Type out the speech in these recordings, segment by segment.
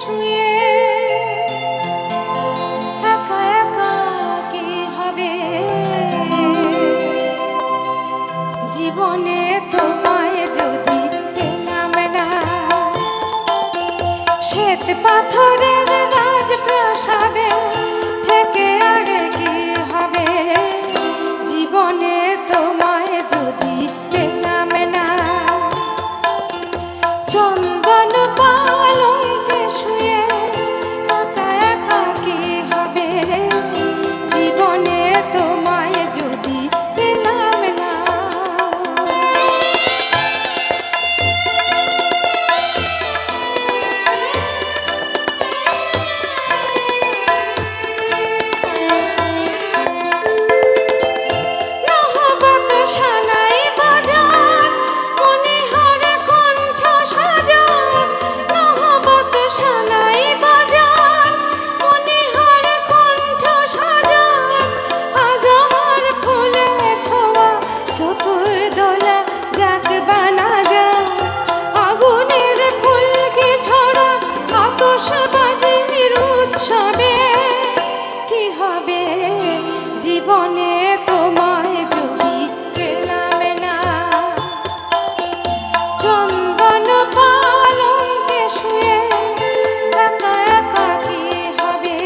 শুয়ে একা একা কি হবে জীবনে তোমায় যদি পেলাম না শ্বেত পাথরের রাজপ্রাসাদে থেকে আর কি হবে জীবনে তোমায় যদি পেলাম না চন্দন পালঙ্কে শুয়ে একা একা কি হবে জীবনে তোমায় যদি পেলাম না জীবনে তোমায় যদি পেলাম না চন্দন পালঙ্কে শুয়ে একা একা কি হবে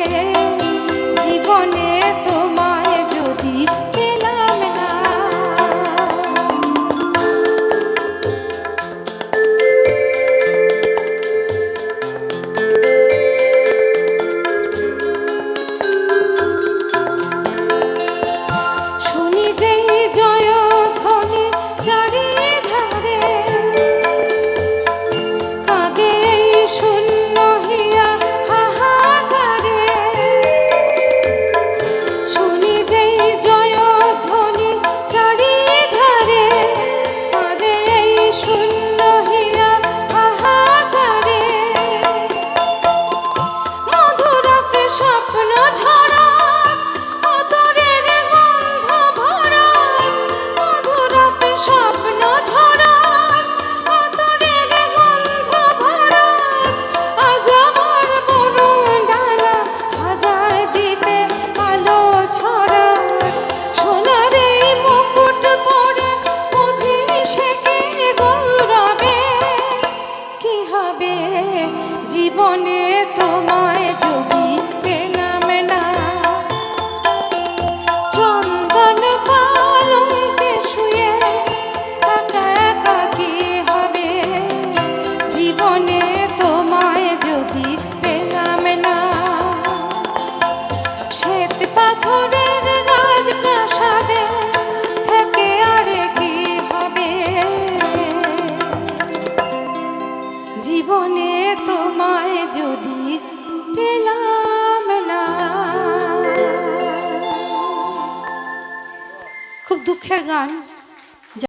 জীবনে তোমায় যদি পেলাম না জীবনে তোমায় যদি পেলাম না চন্দন পালঙ্কে শুয়ে একা একা কি হবে জীবনে তোমায় যদি পেলাম না শ্বেত পাথরের রাজপ্রাসাদে থেকে আর কি হবে জীবনে তোমায় যদি পেলাম না খুব দুঃখের গান।